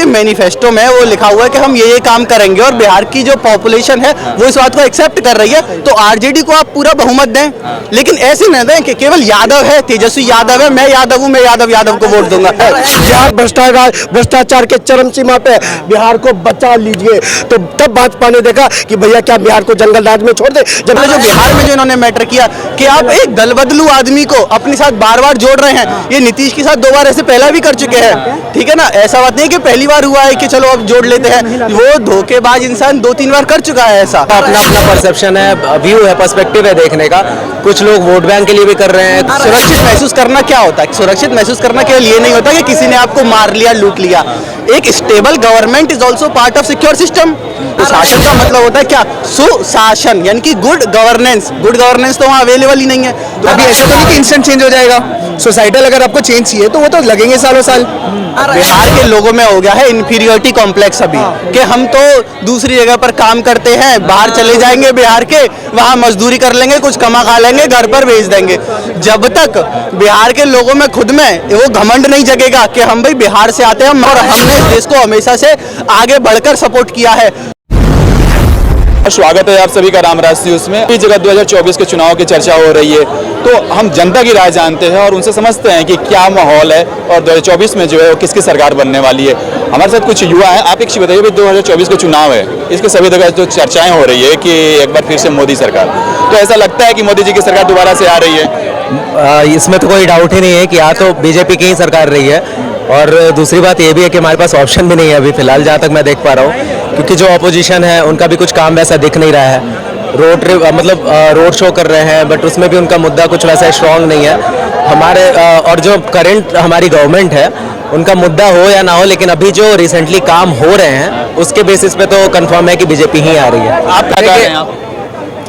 Manifesto में वो लिखा हुआ है कि हम ये काम करेंगे और बिहार की जो पॉपुलेशन है वो इस बात को एक्सेप्ट कर रही है, तो आरजेडी को आप पूरा बहुमत दें, लेकिन ऐसे न दें कि केवल यादव है, तेजस्वी यादव है, मैं यादव हूँ, मैं यादव को वोट दूंगा। बिहार भ्रष्टाचार के चरम सीमा पे, बिहार को बचा लीजिए। तो तब भाजपा ने देखा कि भैया क्या बिहार को जंगल राज में छोड़ दे। जब जो बिहार में जो इन्होंने मैटर किया कि आप एक दल बदलू आदमी को अपने साथ बार बार जोड़ रहे हैं, ये नीतीश के साथ 2 बार ऐसे पहला भी कर चुके हैं, ठीक है ना। ऐसा बात नहीं कि पहली बार हुआ है कि चलो अब जोड़ लेते हैं, वो धोखेबाज इंसान 2-3 बार कर चुका है ऐसा। अपना अपना परसेप्शन है, व्यू है, पर्सपेक्टिव है देखने का। कुछ लोग वोट बैंक के लिए भी कर रहे हैं। सुरक्षित महसूस करना क्या होता है? सुरक्षित महसूस करना केवल ये नहीं होता कि किसी ने आपको मार लिया, लूट लिया। एक stable government is also part of secure system. तो शासन का मतलब होता है क्या? सुशासन, यानी कि गुड गवर्नेंस। गुड गवर्नेंस तो वहाँ अवेलेबल ही नहीं है। तो अभी ऐसा तो नहीं कि इंस्टेंट चेंज हो जाएगा। सोसाइटल अगर आपको चेंज चाहिए तो वो तो लगेंगे सालों साल। बिहार के लोगों में हो गया है इन्फीरियोरिटी कॉम्प्लेक्स अभी, कि हम तो दूसरी जगह पर काम करते हैं, बाहर चले जाएंगे बिहार के, वहाँ मजदूरी कर लेंगे, कुछ कमा खा लेंगे, घर पर भेज देंगे। जब तक बिहार के लोगों में खुद में वो घमंड नहीं जगेगा कि हम भाई बिहार से आते हैं और हमने इस देश को हमेशा से आगे बढ़कर सपोर्ट किया है। स्वागत है आप सभी का रामराज न्यूज़ में। इस जगह 2024 के चुनाव की चर्चा हो रही है, तो हम जनता की राय जानते हैं और उनसे समझते हैं कि क्या माहौल है और 2024 में जो है वो किसकी सरकार बनने वाली है। हमारे साथ कुछ युवा हैं। आप एक चीज़ बताइए, 2024 का चुनाव है, इसके सभी जगह जो चर्चाएं हो रही है कि एक बार फिर से मोदी सरकार, तो ऐसा लगता है कि मोदी जी की सरकार दोबारा से आ रही है? इसमें तो कोई डाउट ही नहीं है कि या तो बीजेपी की ही सरकार रही है, और दूसरी बात ये भी है कि हमारे पास ऑप्शन भी नहीं है अभी फिलहाल, जहाँ तक मैं देख पा रहा हूँ, क्योंकि जो ऑपोजिशन है उनका भी कुछ काम वैसा दिख नहीं रहा है। रोड शो कर रहे हैं, बट उसमें भी उनका मुद्दा कुछ वैसा स्ट्रांग नहीं है हमारे। और जो करंट हमारी गवर्नमेंट है उनका मुद्दा हो या ना हो, लेकिन अभी जो रिसेंटली काम हो रहे हैं उसके बेसिस पे तो कंफर्म है कि बीजेपी ही आ रही है। आप क्या कह रहे हैं? आप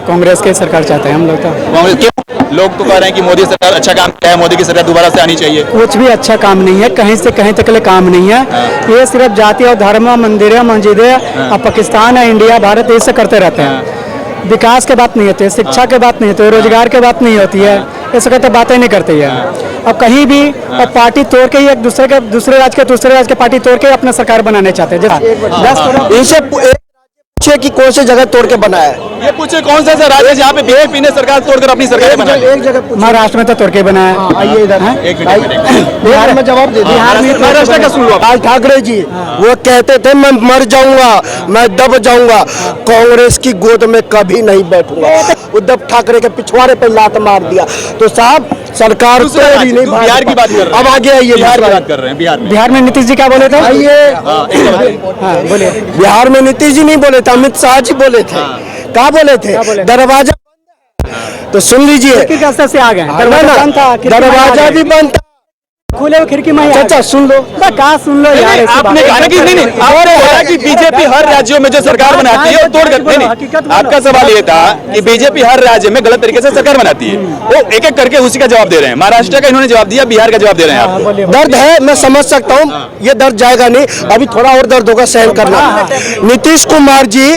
कांग्रेस की सरकार चाहते हैं हम लोग तो। कांग्रेस क्यों? लोग तो कह रहे हैं कि मोदी सरकार अच्छा काम किया है, मोदी की सरकार दोबारा से आनी चाहिए। कुछ भी अच्छा काम नहीं है, कहीं से कहीं तक के लिए काम नहीं है। ये सिर्फ जाति और धर्म, मंदिर, मस्जिदें और पाकिस्तान है, इंडिया, भारत, ये सब करते रहते हैं। विकास के बात नहीं होती है, शिक्षा के बात नहीं होती है, रोजगार के बात नहीं होती है, ये सब कहते बातें नहीं करती है। अब कहीं भी और पार्टी तोड़ के ही एक दूसरे राज्य के पार्टी तोड़ के अपना सरकार बनाने चाहते हैं। इनसे पूछे कि कौन सी जगह तोड़ के बनाया है। ये पूछे कौन सा राज्य जहाँ पे बीजेपी ने सरकार तोड़कर अपनी सरकार बनाई? एक जगह महाराष्ट्र में तो तोड़ के बनाया। आइए इधर है, बिहार में जवाब दे। बिहार में महाराष्ट्र का सुन लो। बाल ठाकरे जी वो कहते थे मैं मर जाऊंगा, मैं दब जाऊंगा, कांग्रेस की गोद में कभी नहीं बैठूंगा। उद्धव ठाकरे के पिछवाड़े पे लात मार दिया। तो साहब सरकार तोड़ी नहीं। बिहार की बात कर रहे हैं। अब आगे आइए, बिहार की बात कर रहे हैं। बिहार में नीतीश जी क्या बोले थे? आइए बोलिए। बिहार में नीतीश जी नहीं बोले थे, अमित शाह जी बोले थे। क्या बोले थे? दरवाजा तो सुन लीजिए, से आ गए। दरवाजा भी बंद था, खुले खिड़की में। चाचा सुन लो, कहा सुन लो यार। आपने कहा कि नहीं, आपने कहा कि बीजेपी हर राज्यों में जो सरकार बनाती है वो तोड़ करती है। आपका सवाल ये था कि बीजेपी हर राज्य में गलत तरीके से सरकार बनाती है, वो एक एक करके उसी का जवाब दे रहे हैं। महाराष्ट्र का इन्होंने जवाब दिया, बिहार का जवाब दे रहे हैं आप। दर्द है, मैं समझ सकता हूँ, ये दर्द जाएगा नहीं, अभी थोड़ा और दर्द होगा, सहन करना। नीतीश कुमार जी,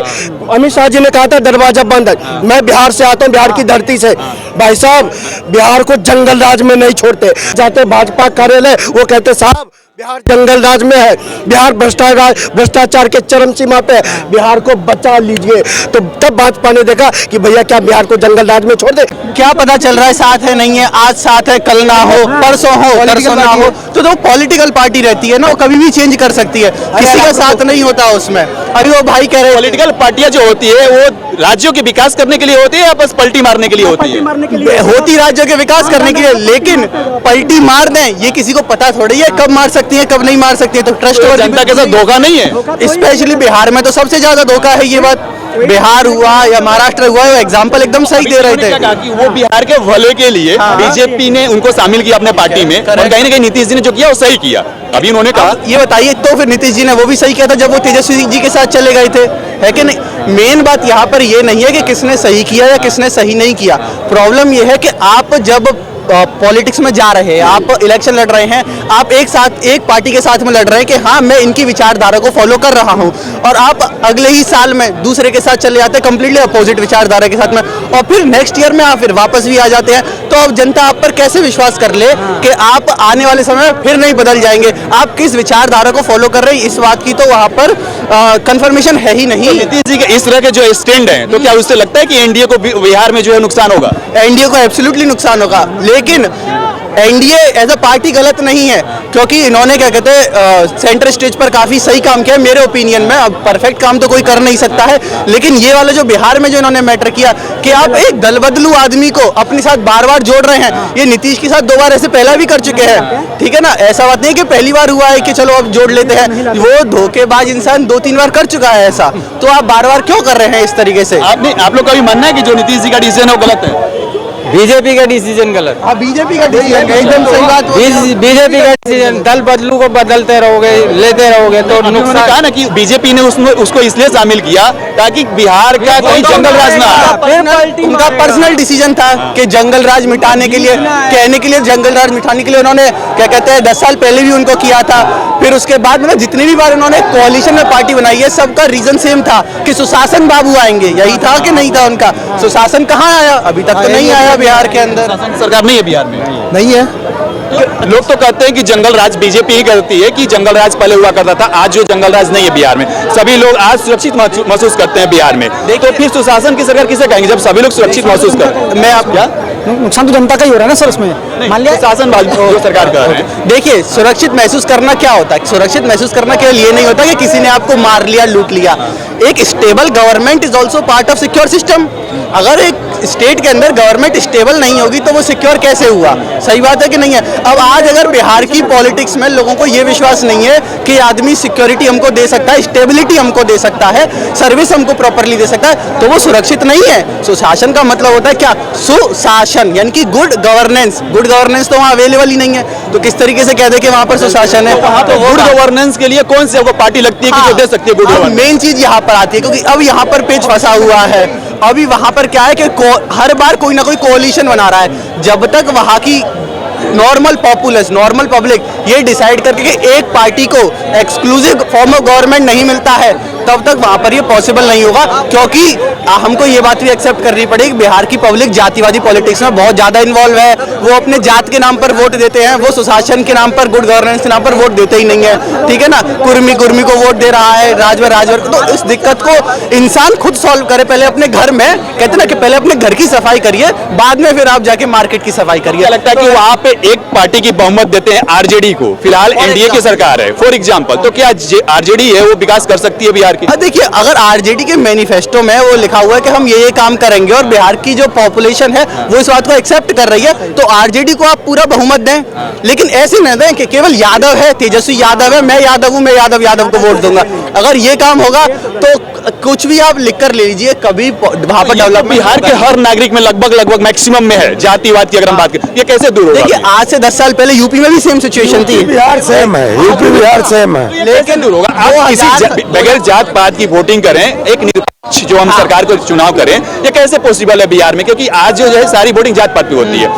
अमित शाह जी ने कहा था दरवाजा बंद है। मैं बिहार से आता हूँ, बिहार की धरती से। भाई साहब बिहार को जंगल राज में नहीं छोड़ते। जाते भाजपा कार्यालय, वो कहते साहब बिहार जंगल राज में है, बिहार भ्रष्टाचार के चरम सीमा पे, बिहार को बचा लीजिए। तो तब भाजपा ने देखा कि भैया क्या बिहार को जंगल राज में छोड़ दे। क्या पता चल रहा है साथ है नहीं है, आज साथ है कल ना हो, परसों हो परसों ना हो। तो पॉलिटिकल पार्टी रहती है ना, वो कभी भी चेंज कर सकती है, किसी का साथ नहीं होता उसमें। अभी वो भाई कह रहे हैं पॉलिटिकल पार्टियां जो होती है वो राज्यों के विकास करने के लिए होती है या बस पलटी मारने के लिए होती है? होती राज्यों के विकास करने के लिए, लेकिन पलटी मार दें ये किसी को पता थोड़ी है, कब मार सकती है कब नहीं मार सकती है। तो ट्रस्ट और जनता के साथ धोखा नहीं है। स्पेशली बिहार में तो सबसे ज्यादा धोखा है। ये बात बिहार हुआ या महाराष्ट्र हुआ, वो एग्जाम्पल एकदम सही दे रहे थे कि वो बिहार के भले के लिए बीजेपी ने उनको शामिल किया अपने पार्टी में, और कहीं ना कहीं नीतीश जी ने जो किया वो सही किया। अभी उन्होंने कहा, ये बताइए तो फिर नीतीश जी ने वो भी सही किया था जब वो तेजस्वी जी के साथ चले गए थे, है कि नहीं? मेन बात यहाँ पर ये नहीं है कि किसने सही किया या किसने सही नहीं किया। प्रॉब्लम ये है कि आप जब पॉलिटिक्स में जा रहे हैं, आप इलेक्शन लड़ रहे हैं, आप एक पार्टी के साथ में लड़ रहे हैं कि हाँ मैं इनकी विचारधारा को फॉलो कर रहा हूँ, और आप अगले ही साल में दूसरे के साथ चले जाते हैं कंप्लीटली अपोजिट विचारधारा के साथ में, और फिर नेक्स्ट ईयर में आप फिर वापस भी आ जाते हैं, तो अब जनता आप पर कैसे विश्वास कर ले कि आप आने वाले समय में फिर नहीं बदल जाएंगे? आप किस विचारधारा को फॉलो कर रहे हैं, इस बात की तो वहाँ पर कंफर्मेशन है ही नहीं। नीतीश जी के इस तरह के जो स्टैंड हैं, तो क्या उससे लगता है कि एनडीए को बिहार में जो है नुकसान होगा? एनडीए को एब्सोल्युटली नुकसान होगा, लेकिन एनडीए एज अ पार्टी गलत नहीं है, क्योंकि इन्होंने क्या कहते हैं सेंटर स्टेज पर काफी सही काम किया है मेरे ओपिनियन में। अब परफेक्ट काम तो कोई कर नहीं सकता है, लेकिन ये वाला जो बिहार में जो इन्होंने मैटर किया कि आप एक दल बदलू आदमी को अपने साथ बार बार जोड़ रहे हैं, ये नीतीश के साथ 2 बार ऐसे पहला भी कर चुके हैं, ठीक है ना? ऐसा बात नहीं कि पहली बार हुआ है कि चलो अब जोड़ लेते हैं, वो धोखेबाज इंसान 2-3 बार कर चुका है ऐसा, तो आप बार बार क्यों कर रहे हैं इस तरीके से? आप लोग का भी मानना है कि जो नीतीश जी का डिसीजन है वो गलत है? बीजेपी का डिसीजन गलत। बीजेपी का डिसीजन एकदम सही बात। बीजेपी का डिसीजन, दल बदलू को बदलते रहोगे, लेते रहोगे तो उन्होंने कहा ना कि बीजेपी ने उसको इसलिए शामिल किया ताकि बिहार का कोई जंगल राज ना आए। उनका पर्सनल डिसीजन था कि जंगल राज मिटाने के लिए, कहने के लिए जंगल राज मिटाने के लिए उन्होंने क्या कहते हैं 10 साल पहले भी उनको किया था, फिर उसके बाद मतलब जितनी भी बार उन्होंने कोalition में पार्टी बनाई है सबका रीजन सेम था कि सुशासन बाबू आएंगे, यही था कि नहीं था उनका? सुशासन कहाँ आया? अभी तक तो नहीं आया बिहार के अंदर। सरकार नहीं है बिहार में, नहीं है। तो लोग तो कहते हैं कि जंगल राज बीजेपी ही करती है, कि जंगल राज पहले हुआ करता था, आज जो जंगल राज नहीं है बिहार में, सभी लोग आज सुरक्षित महसूस करते हैं बिहार में। तो फिर सुशासन की सरकार किसे कहेंगे जब सभी लोग सुरक्षित महसूस करते हैं? मैं आप क्या नुकसान तो जनता का ही हो रहा है ना सर उसमें। मान लिया शासन जो सरकार का है। देखिए, सुरक्षित महसूस करना क्या होता है? सुरक्षित महसूस करना केवल ये नहीं होता कि किसी ने आपको मार लिया, लूट लिया। एक stable government is also part of secure system. अगर एक स्टेट के अंदर गवर्नमेंट स्टेबल नहीं होगी तो वो सिक्योर कैसे हुआ? सही बात है कि नहीं है? अब आज अगर बिहार की पॉलिटिक्स में लोगों को ये विश्वास नहीं है कि आदमी सिक्योरिटी हमको दे सकता है, स्टेबिलिटी हमको दे सकता है, सर्विस हमको प्रॉपरली दे सकता है, तो वो सुरक्षित नहीं है। सुशासन का मतलब होता है क्या? सुशासन, यानी कि गुड गवर्नेंस। गुड गवर्नेंस तो वहाँ अवेलेबल ही नहीं है, तो किस तरीके से कह दे कि वहाँ पर सुशासन है? तो गुड गवर्नेंस के लिए कौन सी आपको पार्टी लगती है कि जो दे सकती है गुड गवर्नेंस? मेन चीज यहाँ पर आती है, क्योंकि अब यहाँ पर पेच फंसा हुआ है। अभी वहां पर क्या है कि हर बार कोई ना कोई कोalition बना रहा है। जब तक वहां की नॉर्मल पॉपुलस, नॉर्मल पब्लिक ये डिसाइड करके कि एक पार्टी को एक्सक्लूसिव फॉर्म ऑफ गवर्नमेंट नहीं मिलता है, तब तक वहां पर ये पॉसिबल नहीं होगा। क्योंकि हमको ये बात भी एक्सेप्ट करनी पड़ेगी, बिहार की पब्लिक जातिवादी पॉलिटिक्स में बहुत ज्यादा इन्वॉल्व है। वो अपने जात के नाम पर वोट देते हैं, वो सुशासन के नाम पर, गुड गवर्नेंस के नाम पर वोट देते ही नहीं है, ठीक है ना? कुर्मी को वोट दे रहा है, राजभर को। तो इस दिक्कत को इंसान खुद सॉल्व करे, पहले अपने घर में, कहते ना कि पहले अपने घर की सफाई करिए, बाद में फिर आप जाके मार्केट की सफाई करिए। लगता है कि वहाँ पे एक पार्टी की बहुमत देते हैं आरजेडी को, फिलहाल एनडीए की सरकार है फॉर एग्जांपल, तो क्या आरजेडी है वो विकास कर सकती है बिहार की? देखिए, अगर आरजेडी के मैनिफेस्टो में वो लिखा हुआ है कि हम ये काम करेंगे और बिहार की जो पॉपुलेशन है वो इस बात को एक्सेप्ट कर रही है, तो आरजेडी को आप पूरा बहुमत दें। लेकिन ऐसे न दें कि केवल यादव है, तेजस्वी यादव है, मैं यादव हूँ, मैं यादव को वोट दूंगा। अगर ये काम होगा तो कुछ भी आप लिख कर ले लीजिए, कभी वहां पर डेवलपमेंट बिहार के हर नागरिक में लगभग मैक्सिमम में है जातिवाद की अगर हम बात करें, ये कैसे दूर होगा? देखिए, आज से 10 साल पहले यूपी में भी सेम सिचुएशन थी। बिहार सेम है, यूपी बिहार सेम है, लेकिन दूर होगा। आप किसी बगैर जात पात की वोटिंग करें, एक निरपेक्ष जो हम सरकार को चुनाव करें, ये कैसे पॉसिबल है बिहार में? क्योंकि आज जो है सारी वोटिंग जात पात पे होती है।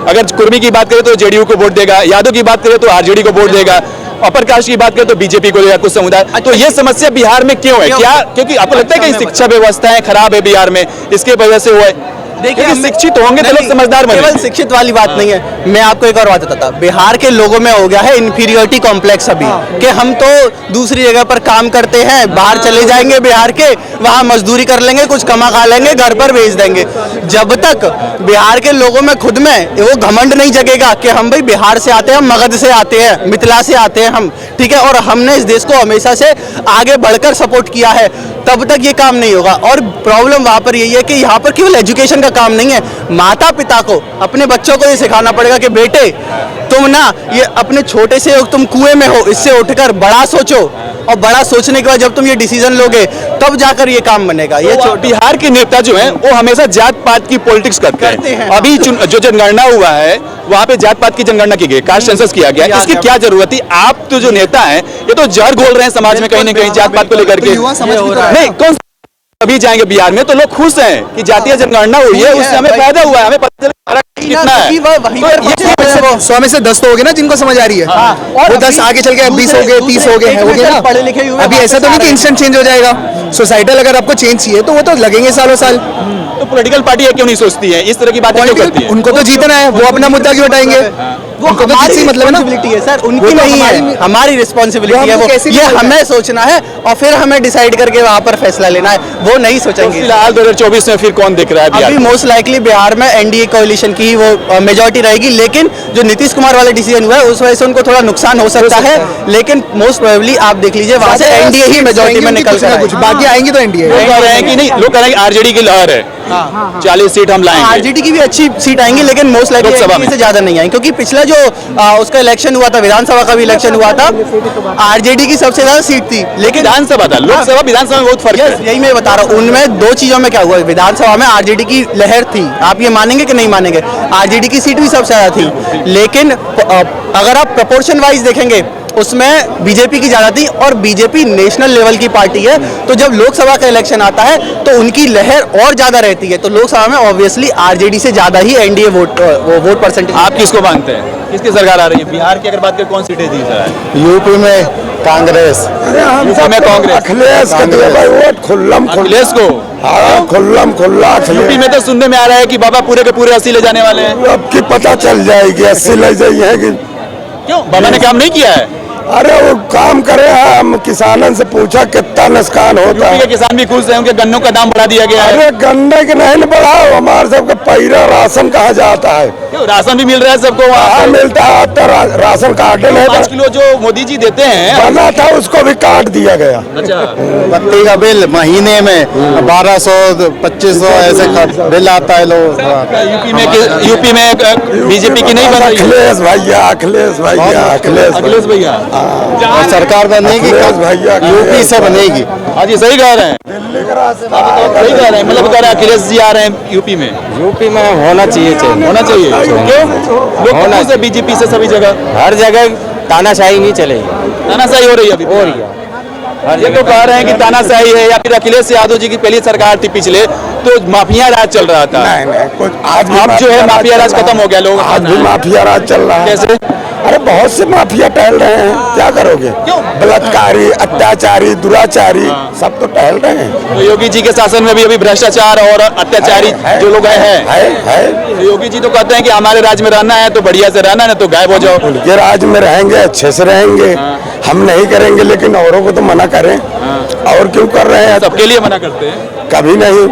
अगर कुर्मी की बात करें तो जेडीयू को वोट देगा, यादव की बात करें तो आरजेडी को वोट देगा, अपर कास्ट की बात करें तो बीजेपी को देगा कुछ समुदाय। तो ये समस्या बिहार में क्यों है? क्या क्योंकि आपको लगता है कि शिक्षा व्यवस्थाएं खराब है बिहार में, इसके वजह से हुआ है? देखिए, शिक्षित होंगे तो लोग समझदार बनेंगे। केवल शिक्षित वाली बात नहीं है। मैं आपको एक और बात बताता हूं, बिहार के लोगों में हो गया है इंफीरियरिटी कॉम्प्लेक्स अभी, कि हम तो दूसरी जगह पर काम करते हैं, बाहर चले जाएंगे बिहार के, वहां मजदूरी कर लेंगे, कुछ कमा खा लेंगे, घर पर भेज देंगे। जब तक बिहार के लोगों में खुद में वो घमंड नहीं जगेगा कि हम भाई बिहार से आते हैं, हम मगध से आते हैं, मिथिला से आते हैं हम, ठीक है, और हमने इस देश को हमेशा से आगे बढ़कर सपोर्ट किया है, तब तक ये काम नहीं होगा। और प्रॉब्लम वहां पर यही है कि यहाँ पर केवल एजुकेशन का काम नहीं है, माता पिता को अपने बच्चों को ये सिखाना पड़ेगा कि बेटे तुम ना ये अपने छोटे से तुम कुएं में हो, इससे उठकर बड़ा सोचो, और बड़ा सोचने के बाद जब तुम ये डिसीजन लोगे तब जाकर ये काम बनेगा। ये बिहार के नेता जो हैं वो हमेशा जात पात की पॉलिटिक्स करते हैं। अभी जो जनगणना हुआ है वहाँ पे जात पात की जनगणना की गई, कास्ट सेंसस किया गया, इसकी क्या जरूरत थी? आप तो जो नेता हैं ये तो जहर घोल रहे हैं समाज में कहीं ना कहीं जात पात को लेकर के। नहीं, कौन अभी जाएंगे बिहार में तो लोग खुश हैं कि जातीय जनगणना हुई है, उससे हमें फायदा हुआ है, हमें पता चला कितना है? वहीं पर 100 में से 10 तो हो गए ना जिनको समझ आ रही है। वो 10 आगे चल के 20 हो गए, 30 हो गए, हो गए ना। पढ़े लिखे युवा अभी ऐसा तो नहीं कि इंस्टेंट चेंज हो जाएगा। सोसाइटल अगर आपको चेंज चाहिए तो वो तो लगेंगे सालों साल। तो पॉलिटिकल पार्टी है क्यों नहीं सोचती है इस तरह की बातें क्यों करती है? उनको तो जीतना है, वो अपना मुद्दा क्यों उठाएंगे? वो उनको तो हमारी किसी मतलब है ना। रिस्पॉन्सिबिलिटी है सर, उनकी वो तो नहीं है, हमारी- हमारी रिस्पॉन्सिबिलिटी है वो। कैसे ये बोल रहे हमें सोचना है और फिर हमें डिसाइड करके वहाँ पर फैसला लेना है, वो नहीं तो सोचेंगे। फिलहाल 2024 में फिर कौन दिख रहा है बिहार अभी में? मोस्ट लाइकली बिहार में एनडीए कोalition की ही वो मेजोरिटी रहेगी, लेकिन जो नीतीश कुमार वाला डिसीजन हुआ है उस वजह से उनको थोड़ा नुकसान हो सकता है, लेकिन मोस्ट प्रोबेबली आप देख लीजिए वहाँ से एनडीए ही मेजोरिटी में निकल कर कुछ बाकी आएंगी तो एनडीए। लोग कह रहे हैं कि नहीं, लोग कह रहे हैं कि आरजेडी की लहर है, 40 सीट हम लाएंगे। आरजेडी की भी अच्छी सीट आएंगी, लेकिन मोस्ट लाइकली लोकसभा में। से ज्यादा नहीं आएंगी, क्योंकि पिछला जो उसका इलेक्शन हुआ था, विधानसभा का भी इलेक्शन हुआ था, आरजेडी की सबसे ज्यादा सीट थी, लेकिन विधानसभा था, लोकसभा विधानसभा में बहुत फर्क यस है। यही मैं बता रहा हूँ। उनमें दो चीजों में क्या हुआ, विधानसभा में आरजेडी की लहर थी, आप ये मानेंगे कि नहीं मानेंगे, आरजेडी की सीट भी सबसे ज्यादा थी, लेकिन अगर आप प्रपोर्शन वाइज देखेंगे उसमें बीजेपी की ज्यादा थी, और बीजेपी नेशनल लेवल की पार्टी है, तो जब लोकसभा का इलेक्शन आता है तो उनकी लहर और ज्यादा रहती है, तो लोकसभा में ऑब्वियसली आरजेडी से ज्यादा ही एनडीए वोट परसेंटेज। आप किसको मानते हैं, किसकी सरकार आ रही है? बिहार की अगर बात करें, कौन सीटें जीत रहा है? यूपी में कांग्रेस, यूपी में कांग्रेस, अखिलेश का दिया भाई वोट खुल्लम अखिलेश को। हाँ खुल्लम खुल्ला यूपी में तो सुनने में आ रहा है कि बाबा पूरे के पूरे 80 ले जाने वाले हैं। अब की पता चल जाएगी 80 ले जाइए। क्यों, बाबा ने काम नहीं किया है? अरे वो काम करे, हम किसानों से पूछा कितना नुकसान होता यूपी के है। किसान भी खुश हैं, उनके गन्नों का दाम बढ़ा दिया गया है। अरे गन्ने के नहीं बढ़ाओ, हमारे सबके पैरा राशन कहा जाता है, क्यों, राशन भी मिल रहा है सबको कहाँ वहाँ? मिलता है? अब तो राशन कार्ड नहीं 5 किलो जो मोदी जी देते हैं। बना था उसको भी काट दिया गया। अच्छा, बत्ती का बिल महीने में 1200 2500 ऐसे बिल आता है लोग। यूपी में बीजेपी की नहीं बन रही है? अखिलेश भैया, अखिलेश भैया, अखिलेश भैया, सरकार बनेगी अखिलेश भैया, यूपी से बनेगी। हाँ जी, सही कह रहे हैं, सही कह रहे हैं, मतलब कह रहे हैं अखिलेश जी आ रहे हैं यूपी में। यूपी में होना चाहिए होना चाहिए, क्यों? लोग खुश है बीजेपी से सभी जगह, हर जगह तानाशाही नहीं चलेगी। तानाशाही हो रही है अभी। हो रही है। ये तो कह रहे हैं कि तानाशाही है, या फिर अखिलेश यादव जी की पहली सरकार थी पिछले, तो माफिया राज चल रहा था। नहीं नहीं कुछ आज अब जो है माफिया राज खत्म हो गया, लोग आज भी माफिया राज चल रहा है। कैसे? अरे बहुत से माफिया टहल रहे हैं, क्या करोगे? बलात्कारी, अत्याचारी, दुराचारी सब तो टहल रहे हैं। तो योगी जी के शासन में भी अभी भ्रष्टाचार और अत्याचारी जो लोग हैं, है। तो योगी जी तो कहते हैं कि हमारे राज्य में रहना है तो बढ़िया से रहना है, तो गायब हो जाओ। उनके राज में रहेंगे, अच्छे से रहेंगे, हम नहीं करेंगे, लेकिन औरों को तो मना करें। और क्यों कर रहे हैं? सबके लिए मना करते हैं। कभी नहीं।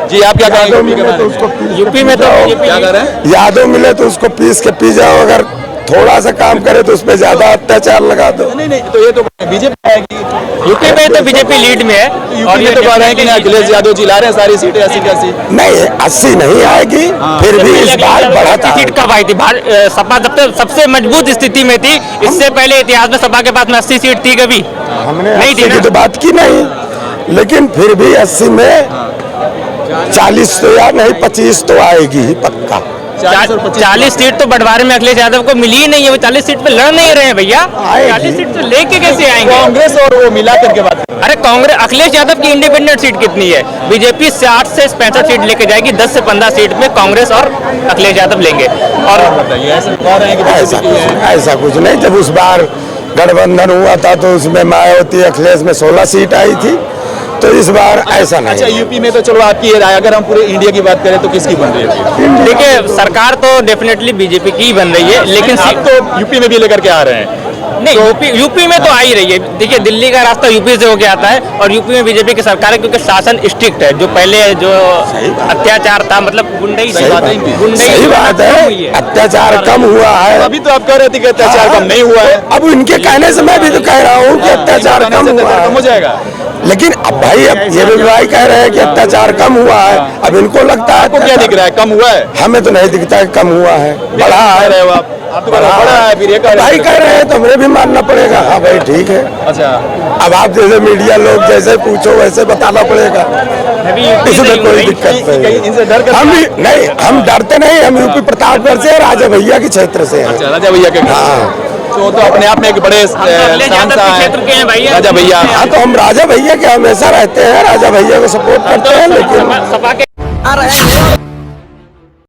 जी, आप क्या कहेंगे यूपी के बारे में? यूपी में तो क्या कर रहे हैं? यादव मिले तो उसको पीस के पी जाओ, अगर थोड़ा सा काम करे तो उस पर ज्यादा अत्याचार लगा दो। नहीं, तो ये तो बीजेपी आएगी। यूपी में तो बीजेपी लीड में है, और ये तो कह रहे हैं कि अखिलेश यादव जी ला रहे हैं सारी सीटें 80 की 80। नहीं 80 नहीं आएगी, फिर भी इस बार बढ़त सीट कब आई थी? सपा सबसे मजबूत स्थिति में थी, इससे पहले इतिहास में सपा के पास में 80 सीट थी कभी हमने नहीं 80 थी की ना? तो बात की नहीं, लेकिन फिर भी 80 में 40 तो या नहीं 25 तो आएगी ही पक्का। 40 सीट तो बंटवारे में अखिलेश यादव को मिली ही नहीं है, वो 40 सीट पे लड़ नहीं रहे हैं भैया। आएगी। 40 सीट तो लेके कैसे आएंगे? कांग्रेस और वो मिला करके बात। अरे कांग्रेस, अखिलेश यादव की इंडिपेंडेंट सीट कितनी है? बीजेपी 60 से 65 सीट लेके जाएगी, 10 से 15 सीट में कांग्रेस और अखिलेश यादव लेंगे। और बताइए, ऐसे कह रहे हैं कि ऐसा ऐसा कुछ नहीं। जब उस बार गठबंधन हुआ था तो उसमें मायावती अखिलेश में 16 सीट आई थी, तो इस बार ऐसा अच्छा, नहीं। यूपी में तो चलो आपकी ये राय, अगर हम पूरे इंडिया की बात करें तो किसकी बन रही है? देखिए, सरकार तो डेफिनेटली बीजेपी की ही बन रही है, लेकिन आप तो यूपी में भी लेकर के आ रहे हैं। नहीं, यूपी में तो आ ही रही है। देखिए, दिल्ली का रास्ता यूपी से होके आता है, और यूपी में बीजेपी की सरकार है, क्योंकि शासन स्ट्रिक्ट है। जो पहले जो अत्याचार था, मतलब गुंडई सही बात है, अत्याचार कम हुआ है। अभी तो आप कह रहे थे कि अत्याचार कम नहीं हुआ है। अब उनके कहने से मैं भी तो कह रहा हूँ कि अत्याचार कम हुआ है। कम हो जाएगा। लेकिन अब भाई अब ये भी भाई कह रहे हैं कि अत्याचार कम हुआ है, अब इनको लगता है आपको क्या दिख रहा है, कम हुआ है? हमें तो नहीं दिखता है कम हुआ है, बढ़ा कह है। रहे हो आप तो कह रहे हो बढ़ा है, फिर ये कह रहे भाई हैं। कह रहे हैं तो हमें भी मानना पड़ेगा। हाँ भाई ठीक है, अच्छा, अब आप जैसे मीडिया लोग जैसे पूछो वैसे बताना पड़ेगा, इसमें कोई दिक्कत नहीं। इनसे डर कर हम भी नहीं, हम डरते नहीं, हम यूपी प्रतापगढ़ से राजा भैया के क्षेत्र से हैं। अच्छा, राजा भैया के हाँ तो अपने आप में एक बड़े अखिलेश यादव के क्षेत्र के हैं भैया। राजा भैया। हाँ तो हम राजा भैया के हमेशा रहते हैं, राजा भैया को सपोर्ट करते हैं, लेकिन सपा के